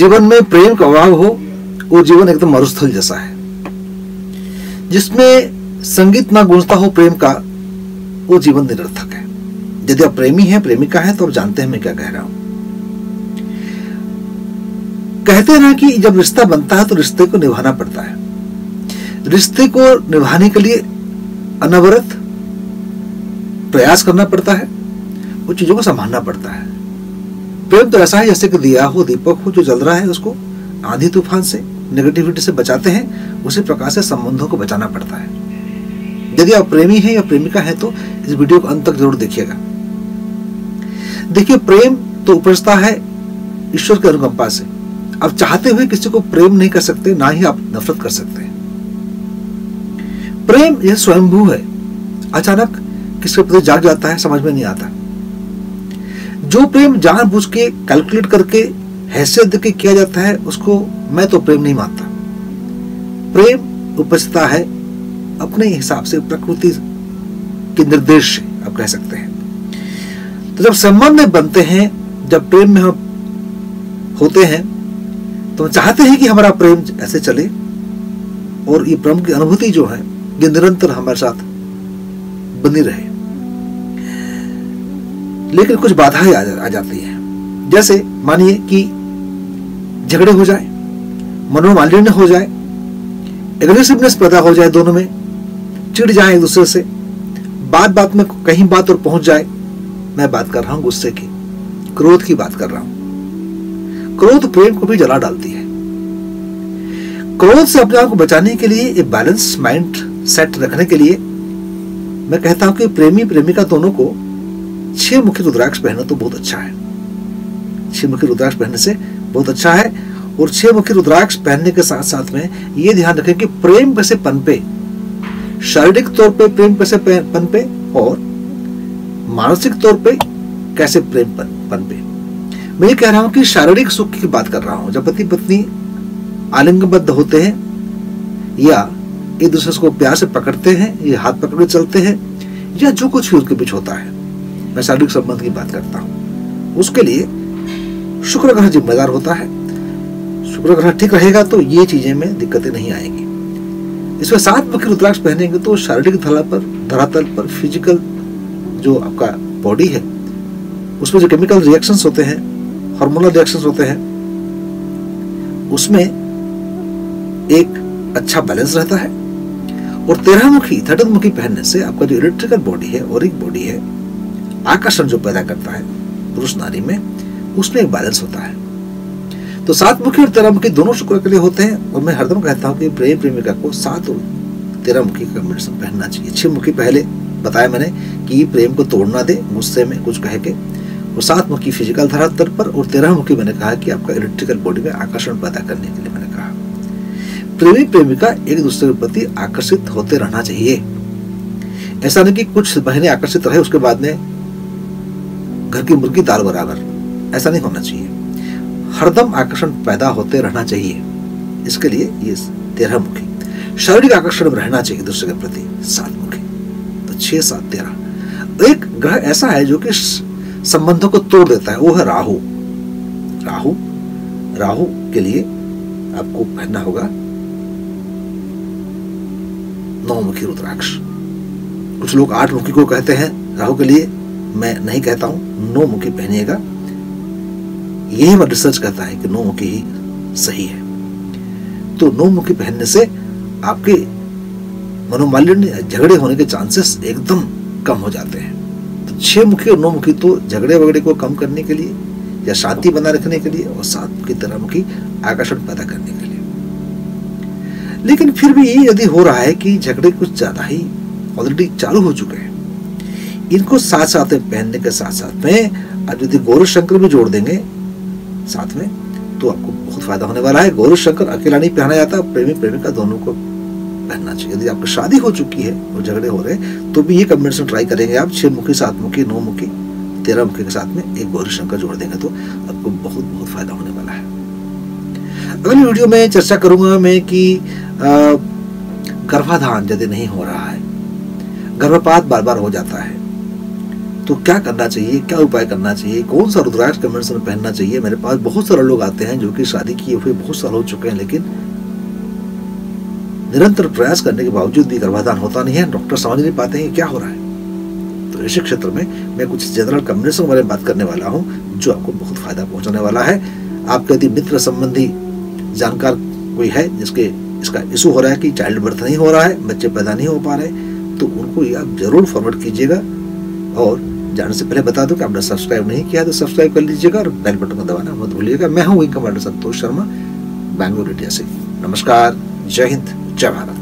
जीवन में प्रेम का अभाव हो वो जीवन एकदम मरुस्थल जैसा है। जिसमें संगीत ना गूंजता हो प्रेम का वो जीवन निरर्थक है। यदि आप प्रेमी हैं, प्रेमिका हैं, तो आप जानते हैं मैं क्या कह रहा हूं। कहते हैं ना कि जब रिश्ता बनता है तो रिश्ते को निभाना पड़ता है। रिश्ते को निभाने के लिए अनवरत प्रयास करना पड़ता है, वो चीजों को संभालना पड़ता है। प्रेम तो ऐसा है जैसे कि दिया हो, दीपक हो, जो जल रहा है उसको आंधी तूफान से, नेगेटिविटी से बचाते हैं, उसी प्रकार से संबंधों को बचाना पड़ता है। यदि आप प्रेमी हैं या प्रेमिका हैं तो इस वीडियो को अंत तक जरूर देखिएगा। देखिए, प्रेम तो उपजता है ईश्वर की अनुकंपा से। आप चाहते हुए किसी को प्रेम नहीं कर सकते, ना ही आप नफरत कर सकते हैं। प्रेम यह स्वयंभू है, अचानक किसके प्रति जाग जाता है, समझ में नहीं आता। जो प्रेम जानबूझ के कैलकुलेट करके हैसियत देके किया जाता है उसको मैं तो प्रेम नहीं मानता। प्रेम उपजता है अपने हिसाब से, प्रकृति के निर्देश से आप कह सकते हैं। तो जब संबंध में बनते हैं, जब प्रेम में हम होते हैं, तो हम चाहते हैं कि हमारा प्रेम ऐसे चले और ये प्रेम की अनुभूति जो है ये निरंतर हमारे साथ बनी रहे। लेकिन कुछ बाधाएं आ जाती हैं। जैसे मानिए कि झगड़े हो जाए, मनोमालिन्य हो जाए, एग्रेसिवनेस पैदा हो जाए, दोनों में चिढ़ जाए एक दूसरे से, बात बात में कहीं बात और पहुंच जाए। मैं बात कर रहा हूं गुस्से की, क्रोध की बात कर रहा हूं। क्रोध प्रेम को भी जला डालती है। क्रोध से अपने आप को बचाने के लिए, एक बैलेंस माइंड सेट रखने के लिए मैं कहता हूं कि प्रेमी प्रेमिका दोनों को 6 मुखी रुद्राक्ष पहनना तो बहुत अच्छा है। 6 मुखी रुद्राक्ष पहनने से बहुत अच्छा है। और 6 मुखी रुद्राक्ष पहनने के साथ साथ में ये ध्यान रखें कि प्रेम कैसे पनपे, शारीरिक तौर पे प्रेम कैसे पनपे और मानसिक तौर पे कैसे प्रेम पनपे। मैं ये कह रहा हूं कि शारीरिक सुख की बात कर रहा हूं। जब पति पत्नी आलिंगनबद्ध होते हैं या एक दूसरे को प्यार से पकड़ते हैं, या हाथ पकड़ के चलते हैं, या जो कुछ भी उनके बीच होता है, मैं शारीरिक संबंध की बात करता हूं, उसके लिए शुक्र ग्रह जिम्मेदार होता है। शुक्र ग्रह ठीक रहेगा तो ये चीजें में दिक्कतें नहीं आएंगी। इसमें 7 मुखी रुद्राक्ष पहनेंगे तो शारीरिक धरातल पर फिजिकल जो आपका बॉडी है उसमें जो केमिकल रिएक्शंस होते हैं, हार्मोनल रिएक्शंस होते हैं, उसमें एक अच्छा बैलेंस रहता है। और 13 मुखी 13 मुखी पहनने से आपका जो इलेक्ट्रिकल बॉडी है, औरिक बॉडी है, आकर्षण जो पैदा करता है पुरुष नारी में, उसमें एक बैलेंस होता है। तो 7 मुखी और 13 मुखी दोनों शुक्र के लिए होते हैं। और मैं हरदम कहता हूं कि प्रेम प्रेमिका को 7 और 13 मुखी का कॉम्बिनेशन पहनना चाहिए। 6 मुखी पहले बताया मैंने कि प्रेम को तोड़ना दे गुस्से में कुछ कह के, और 7 मुखी फिजिकल धरातल पर, और 13 मुखी मैंने कहा कि आपका इलेक्ट्रिकल बॉडी में आकर्षण पैदा करने के लिए मैंने कहा। प्रेमी प्रेमिका एक दूसरे के प्रति आकर्षित होते रहना चाहिए। ऐसा नहीं कि कुछ महीने आकर्षित रहे उसके बाद में घर की मुर्गी दाल बराबर, ऐसा नहीं होना चाहिए। हरदम आकर्षण पैदा होते रहना चाहिए। इसके लिए ये 13 मुखी शारीरिक आकर्षण रहना चाहिए दूसरे के प्रति। 7 मुखी तो 6, 7, 13। एक ग्रह ऐसा है जो कि संबंधों को तोड़ देता है, वो है राहु। राहु के लिए आपको पहनना होगा 9 मुखी रुद्राक्ष। कुछ लोग 8 मुखी को कहते हैं राहु के लिए, मैं नहीं कहता हूं, 9 मुखी पहनिएगा। यही मैं रिसर्च कहता है कि 9 मुखी ही सही है। तो 9 मुखी पहनने से आपके मनोमालिन्य, झगड़े होने के चांसेस एकदम कम हो जाते हैं। तो 6 मुखी और 9 मुखी तो झगड़े वगड़े को कम करने के लिए या शांति बनाए रखने के लिए, और 7 मुखी 13 मुखी आकर्षण पैदा करने के लिए। लेकिन फिर भी यदि हो रहा है कि झगड़े कुछ ज्यादा ही ऑलरेडी चालू हो चुके हैं, इनको साथ साथ में पहनने के साथ साथ में अब यदि गौरी शंकर भी जोड़ देंगे साथ में तो आपको बहुत फायदा होने वाला है। गौरी शंकर अकेला नहीं पहना जाता, प्रेमी प्रेमिका दोनों को पहनना चाहिए। यदि आपकी शादी हो चुकी है और झगड़े हो रहे हैं तो भी ये कॉम्बिनेशन ट्राई करेंगे आप। 6 मुखी 7 मुखी 9 मुखी 13 मुखी के साथ में एक गौरी शंकर जोड़ देंगे तो आपको बहुत बहुत फायदा होने वाला है। अगली वीडियो में चर्चा करूंगा मैं कि गर्भाधान यदि नहीं हो रहा है, गर्भपात बार बार हो जाता है, तो क्या करना चाहिए, क्या उपाय करना चाहिए, कौन सा रुद्राक्ष कमेंट्स में पहनना चाहिए। मेरे पास बहुत सारे लोग आते हैं जो कि शादी किए हुए बहुत साल हो चुके हैं, लेकिन निरंतर प्रयास करने के बावजूद भी गर्भाधान होता नहीं है। डॉक्टर समझ नहीं पाते हैं क्या हो रहा है। तो इसी क्षेत्र में मैं कुछ जनरल कम्युनिकेशन बारे में बात करने वाला हूं जो आपको बहुत फायदा पहुंचाने वाला है। आपके यदि मित्र संबंधी जानकार कोई है जिसके इसका इशू हो रहा है कि चाइल्ड बर्थ नहीं हो रहा है, बच्चे पैदा नहीं हो पा रहे, तो उनको ये आप जरूर फॉरवर्ड कीजिएगा। और जाने से पहले बता दूं कि आपने सब्सक्राइब नहीं किया तो सब्सक्राइब कर लीजिएगा और बेल बटन को दबाना मत भूलिएगा। मैं हूं wing commander Santosh Sharma, Bangalore India से। नमस्कार, जय हिंद, जय भारत।